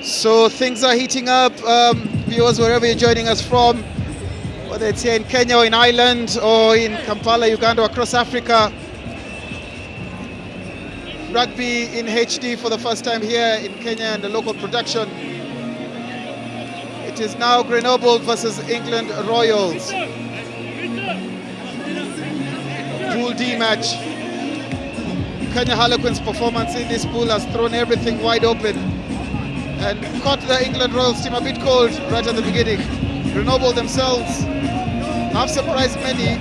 So things are heating up, viewers, wherever you're joining us from, whether it's here in Kenya or in Ireland or in Kampala, Uganda, or across Africa. Rugby in HD for the first time here in Kenya and the local production. It is now Grenoble versus England Royals. Pool D match. Kenya Harlequins' performance in this pool has thrown everything wide open and caught the England Royals team a bit cold right at the beginning. Grenoble themselves have surprised many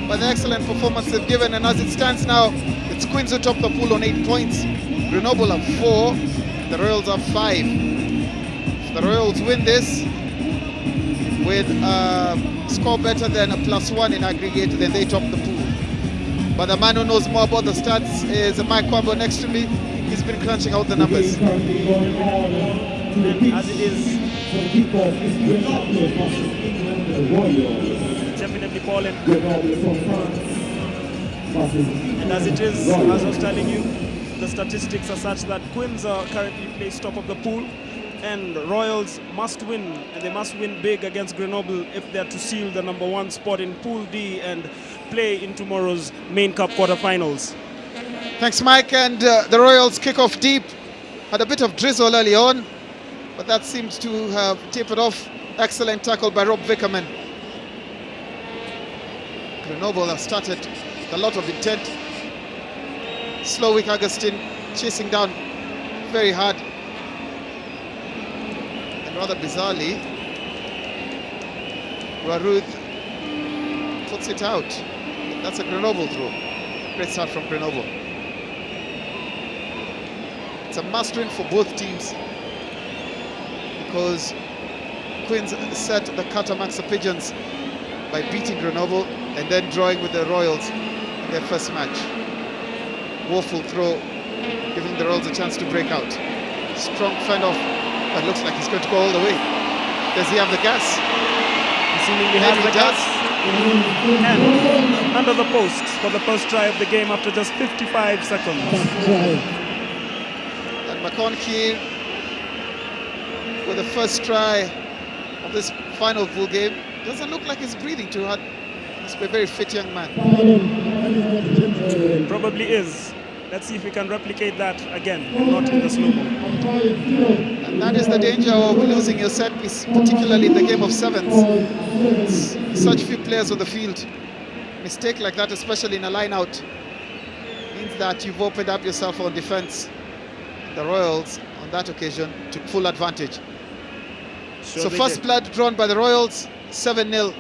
by the excellent performance they've given, and as it stands now, it's Queens who top the pool on 8 points. Grenoble have 4, the Royals have 5. If the Royals win this with a score better than a +1 in aggregate, then they top the pool. But the man who knows more about the stats is Mike Kwambo next to me. He's been crunching out the numbers. And as it is, definitely fallen. And as it is, as I was telling you, the statistics are such that Queens are currently placed top of the pool, and Royals must win, and they must win big against Grenoble if they're to seal the #1 spot in Pool D and play in tomorrow's main cup quarterfinals. Thanks, Mike. And the Royals kick off deep. Had a bit of drizzle early on, but that seemed to have tapered off. Excellent tackle by Rob Vickerman. Grenoble have started with a lot of intent. Slowick Augustine chasing down very hard. And rather bizarrely, Raruth puts it out. That's a Grenoble throw. Great start from Grenoble. It's a must-win for both teams because Queens set the Catamaxa Pigeons by beating Grenoble and then drawing with the Royals in their first match. Woeful throw, giving the Royals a chance to break out. Strong fend off, but looks like he's going to go all the way. Does he have the gas? He seemingly has the gas. And under the post for the first try of the game after just 55 seconds. And McConaughey with the first try of this final pool game. Doesn't look like he's breathing too hard. Must be a very fit young man. Probably is. Let's see if we can replicate that again, and not in the slow-mo. And that is the danger of losing your set piece, particularly in the game of sevens. Such few players on the field. Mistake like that, especially in a line-out, means that you've opened up yourself on defense. The Royals, on that occasion, took full advantage. So first blood drawn by the Royals, 7-0.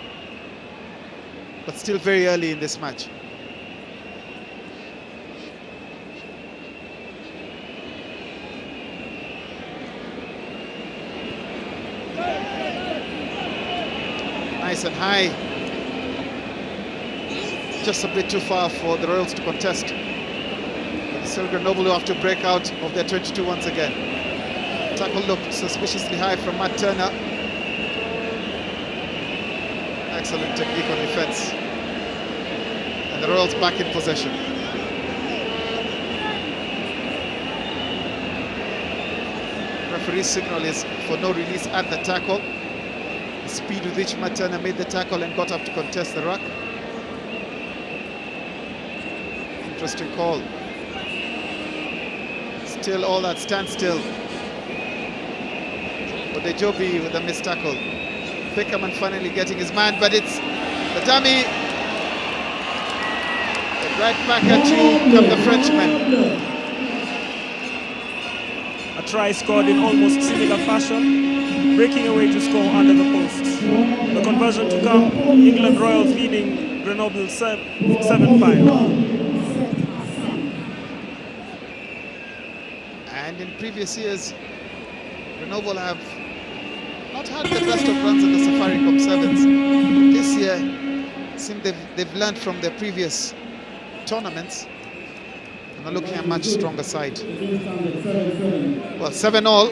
But still very early in this match. Nice and high. Just a bit too far for the Royals to contest. But still Grenoble who have to break out of their 22 once again. Tackle looked suspiciously high from Matt Turner. Excellent technique on defense. And the Royals back in possession. Referee's signal is for no release at the tackle. The speed with which Matt Turner made the tackle and got up to contest the ruck. Interesting call. Still all that standstill. But the Joby with a missed tackle. Vickerman finally getting his man, but it's the dummy. Right back at you come the Frenchman. A try scored in almost similar fashion, breaking away to score under the posts. The conversion to come, England Royals leading Grenoble 7-5. And in previous years, Grenoble have not had the best of runs in the Safaricom Sevens. This year, it seems they've learned from their previous tournaments and are looking at a much stronger side. Well, 7-all.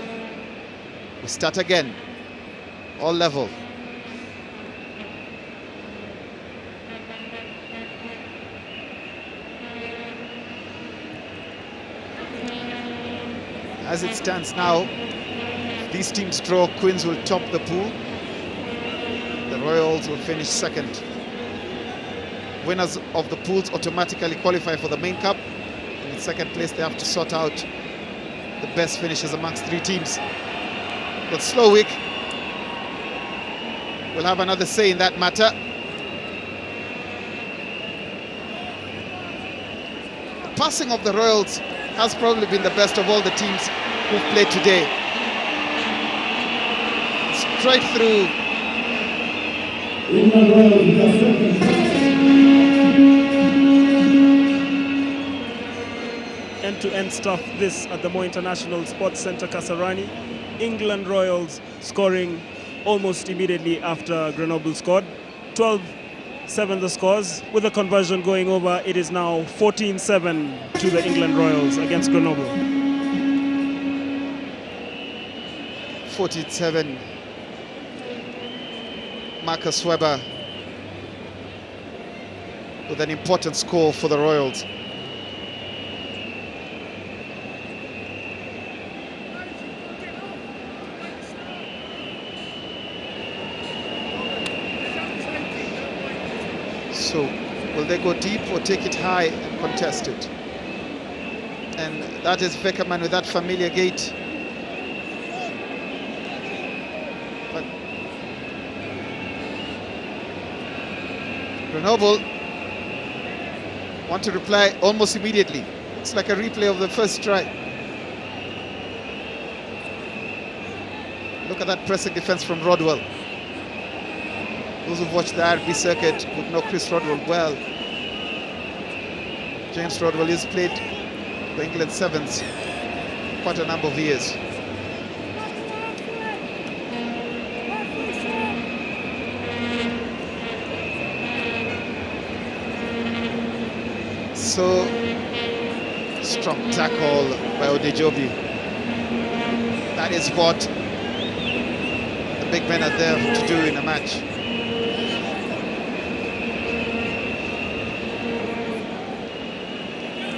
We start again. All level. As it stands now, if these teams draw, Queens will top the pool. The Royals will finish second. Winners of the pools automatically qualify for the main cup. And in second place, they have to sort out the best finishes amongst 3 teams. But Slowick will have another say in that matter. The passing of the Royals has probably been the best of all the teams who've played today. Straight through. End-to-end stuff, this at the Mo International Sports Centre, Kasarani. England Royals scoring almost immediately after Grenoble scored. 12-7 the scores. With the conversion going over, it is now 14-7 to the England Royals against Grenoble. 14-7. Marcus Webber with an important score for the Royals. So, will they go deep or take it high and contest it? And that is Veckerman with that familiar gait. But Grenoble want to reply almost immediately. It's like a replay of the first try. Look at that pressing defense from Rodwell. Those who've watched the RB circuit would know Chris Rodwell well. James Rodwell has played the England Sevens quite a number of years. So, strong tackle by Odejobi. That is what the big men are there to do in a match.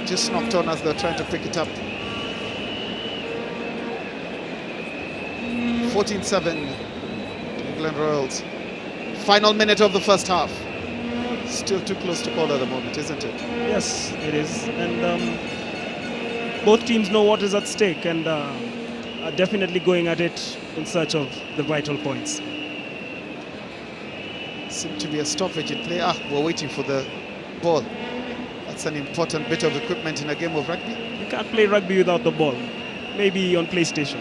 Just knocked on as they're trying to pick it up. 14-7 England Royals. Final minute of the first half. Still too close to call at the moment, isn't it? Yes, it is. And both teams know what is at stake and are definitely going at it in search of the vital points. Seems to be a stoppage in play. We're waiting for the ball. That's an important bit of equipment in a game of rugby. You can't play rugby without the ball. Maybe on PlayStation.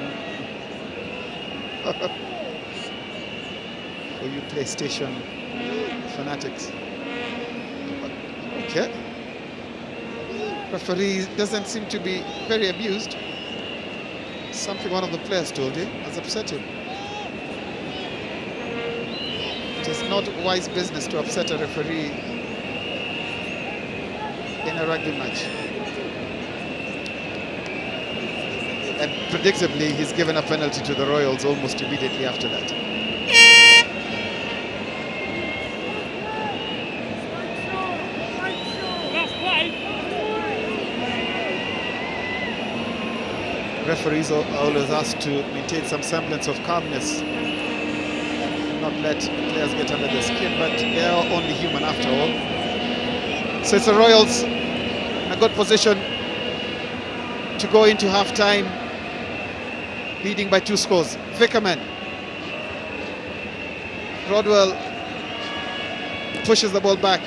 For you PlayStation fanatics. Okay. Referee doesn't seem to be very amused. Something one of the players told him has upset him. It is not wise business to upset a referee in a rugby match. And predictably, he's given a penalty to the Royals almost immediately after that. Referees are always asked to maintain some semblance of calmness, not let players get under their skin, but they are only human after all. So it's the Royals in a good position to go into half-time leading by 2 scores. Vickerman. Rodwell pushes the ball back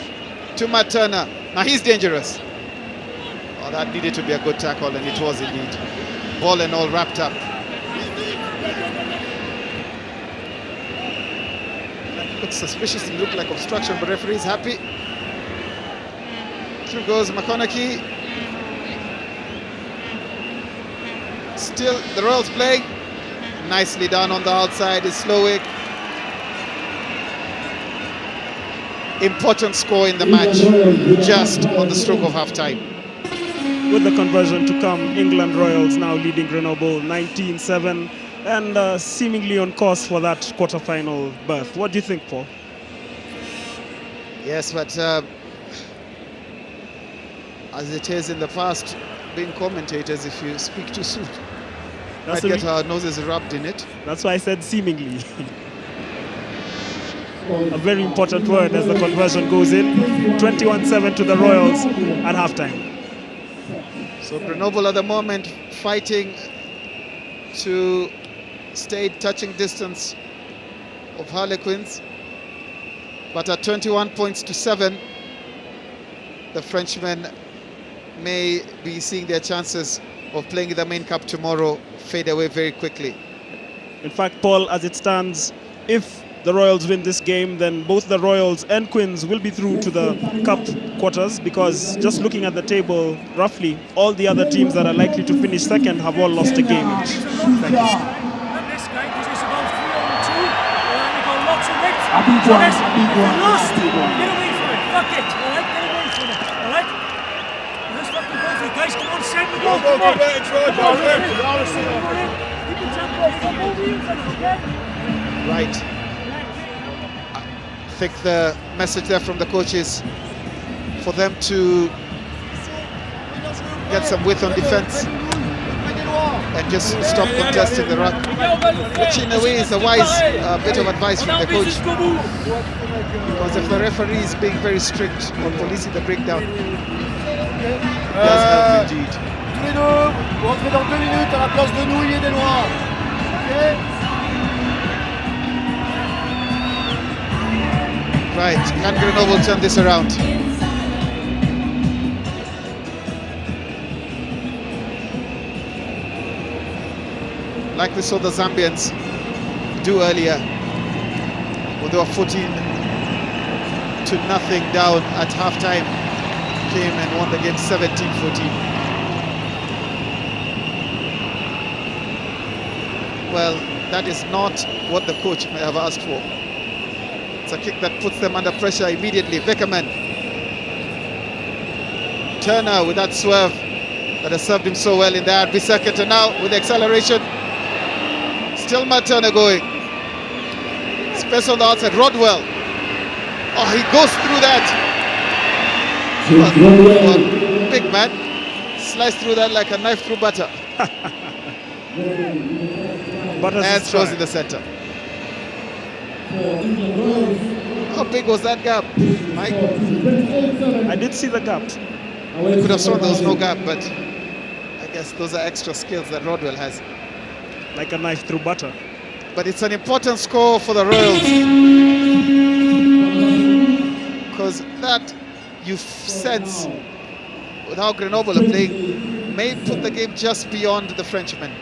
to Matt Turner. Now he's dangerous. Oh, that needed to be a good tackle, and it was indeed. Ball and all wrapped up. Looks suspiciously looked like obstruction, but referee's happy. Through goes McConaughey. Still the Royals playing. Nicely done on the outside is Slowick. Important score in the match, just on the stroke of half-time. With the conversion to come, England Royals now leading Grenoble 19-7 and seemingly on course for that quarter-final berth. What do you think, Paul? Yes, but as it is in the past, being commentators, if you speak too soon, Might get our noses rubbed in it. That's why I said seemingly. A very important word as the conversion goes in. 21-7 to the Royals at halftime. So Grenoble at the moment fighting to stay touching distance of Harlequins. But at 21 points to 7, the Frenchmen may be seeing their chances of playing in the main cup tomorrow fade away very quickly. In fact, Paul, as it stands, if the Royals win this game, then both the Royals and Quins will be through to the cup quarters, because just looking at the table, roughly all the other teams that are likely to finish second have all lost a game each. This game, because it's about 3-on-2, and you've got lots of it. So listen, if you lost, get away from it. Fuck it, all right? Get away from it, all right? Let's fucking go for it, guys. Come on, set the goal. Come on. Keep the tempo. Come over you, okay? Right. I think the message there from the coaches for them to get some width on defense and just stop contesting the ruck, which in a way is a wise bit of advice from the coach, because if the referee is being very strict on policing the breakdown, it does help indeed. Tous les deux, vous rentrez dans 2 minutes à la place de Nouilles et des Noirs. Okay? Right, can Grenoble turn this around? Like we saw the Zambians do earlier, when they were 14-0 down at halftime, came and won the game 17-14. Well, that is not what the coach may have asked for. It's a kick that puts them under pressure immediately. Beckerman. Turner with that swerve that has served him so well in the RB circuit, and now with the acceleration. Still Matt Turner going. Space on the outside. Rodwell. Oh, he goes through that. Well, big man. Sliced through that like a knife through butter. And throws in the center. How big was that gap, Mike? I did see the gap. You could have sworn there was no gap, but I guess those are extra skills that Rodwell has. Like a knife through butter. But it's an important score for the Royals, because that, you sense, with how Grenoble are playing, may put the game just beyond the Frenchmen.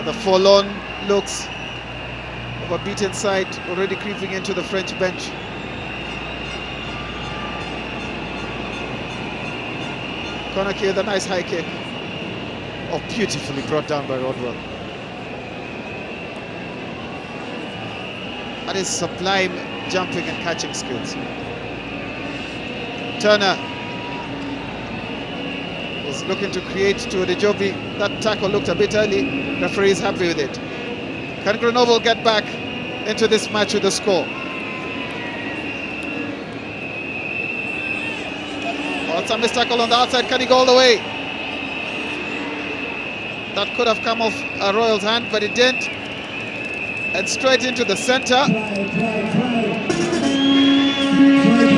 The forlorn looks of a beaten side already creeping into the French bench. Konaki with a nice high kick. Oh, beautifully brought down by Rodwell. That is sublime jumping and catching skills. Turner was looking to create to Odejobi. That tackle looked a bit early. Referee is happy with it. Can Grenoble get back into this match with a score? Oh, it's a missed tackle on the outside. Can he go all the way? That could have come off a Royals hand, but it didn't. And straight into the center.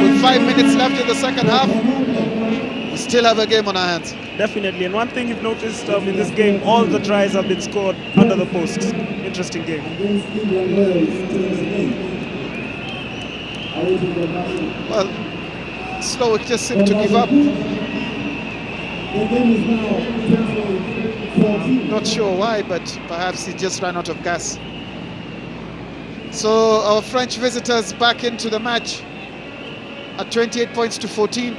With 5 minutes left in the second half, we still have a game on our hands. Definitely, and one thing you've noticed in this game, all the tries have been scored under the posts. Interesting game. Well, Slowick just seemed to give up. I'm not sure why, but perhaps he just ran out of gas. So our French visitors back into the match at 28 points to 14.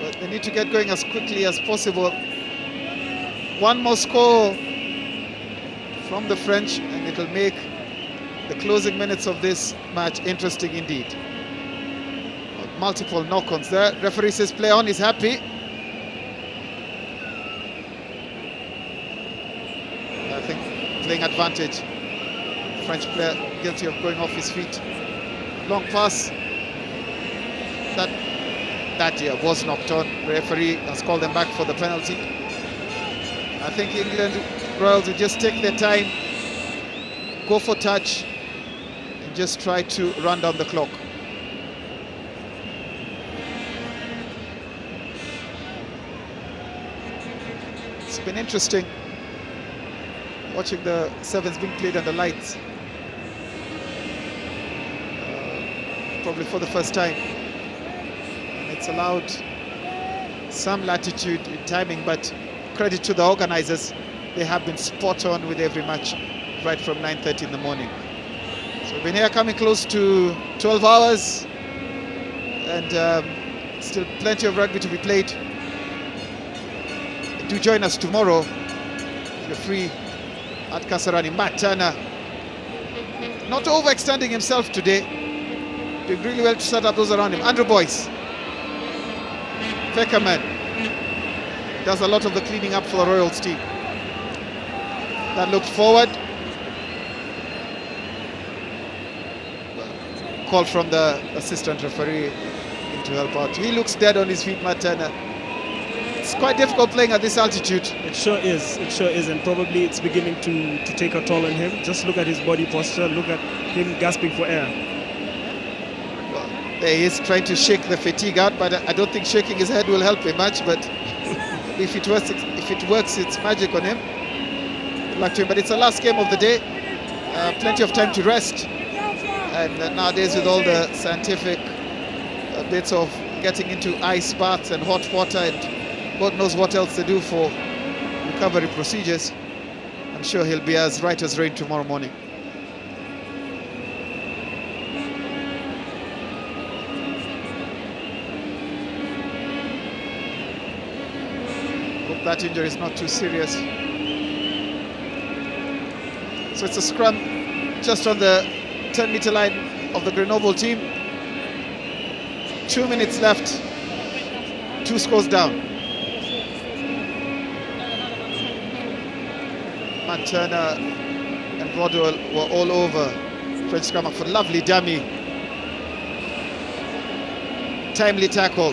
But they need to get going as quickly as possible. One more score from the French and it'll make the closing minutes of this match interesting indeed. Multiple knock-ons there. Referee says play on, he's happy. I think playing advantage. French player guilty of going off his feet. Long pass. that was knocked on. The referee has called them back for the penalty. I think England Royals will just take their time, go for touch, and just try to run down the clock. It's been interesting watching the sevens being played under lights. Probably for the first time. And it's allowed some latitude in timing, but credit to the organizers. They have been spot on with every match right from 9:30 in the morning. So we've been here coming close to 12 hours and still plenty of rugby to be played. Do join us tomorrow if you're free at Kasarani. Matt Turner, not overextending himself today, doing really well to set up those around him. Andrew Boyce, Peckerman does a lot of the cleaning up for the Royals team. That looked forward. Call from the assistant referee to help out. He looks dead on his feet, Matt Turner. It's quite difficult playing at this altitude. It sure is, and probably it's beginning to take a toll on him. Just look at his body posture, look at him gasping for air. Well, there he is trying to shake the fatigue out, but I don't think shaking his head will help him much, but if it works, it's magic on him. Good luck to him, but it's the last game of the day. Plenty of time to rest, and nowadays with all the scientific bits of getting into ice baths and hot water and God knows what else they do for recovery procedures, I'm sure he'll be as right as rain tomorrow morning. Hope that injury is not too serious. So it's a scrum just on the 10-meter line of the Grenoble team. 2 minutes left, 2 scores down. Matt Turner and Rodwell were all over French scrum for lovely dummy. Timely tackle.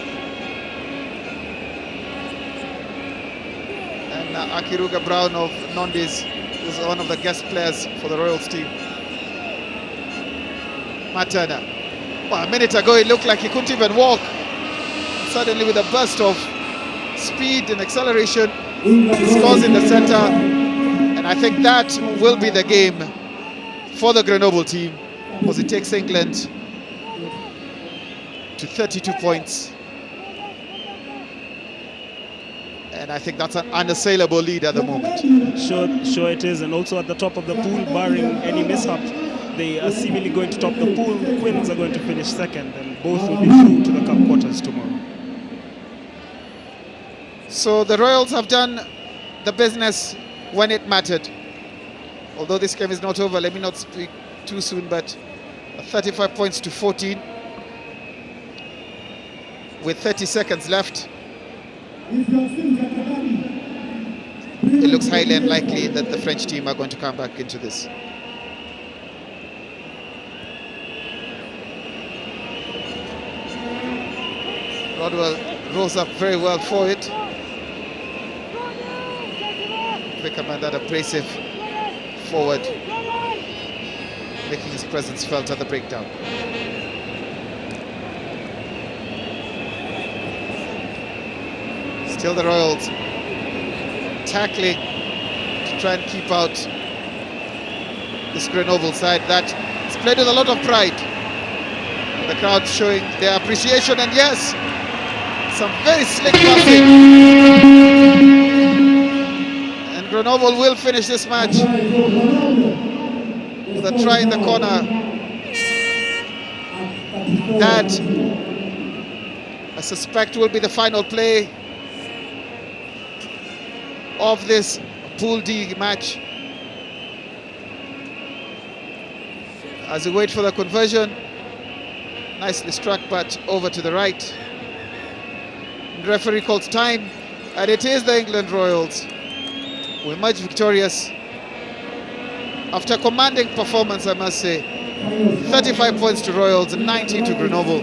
And Akiruga Brown of Nondis, who's one of the guest players for the Royals team. Matt Turner. Well, a minute ago it looked like he couldn't even walk. Suddenly with a burst of speed and acceleration, he scores in the center. And I think that will be the game for the Grenoble team, because it takes England to 32 points. And I think that's an unassailable lead at the moment. Sure it is, and also at the top of the pool, barring any mishap, they are seemingly going to top the pool. Quins are going to finish second, and both will be through to the cup quarters tomorrow. So the Royals have done the business when it mattered. Although this game is not over, let me not speak too soon, but 35 points to 14 with 30 seconds left. It looks highly unlikely that the French team are going to come back into this. Rodwell rose up very well for it. Beckerman, that abrasive forward, making his presence felt at the breakdown. Still the Royals tackling to try and keep out this Grenoble side that is played with a lot of pride. The crowd showing their appreciation, and yes, some very slick passing. Grenoble will finish this match with a try in the corner. That, I suspect, will be the final play of this Pool D match. As we wait for the conversion, nicely struck, but over to the right. The referee calls time, and it is the England Royals who emerge victorious after a commanding performance, I must say. 35 points to Royals and 19 to Grenoble.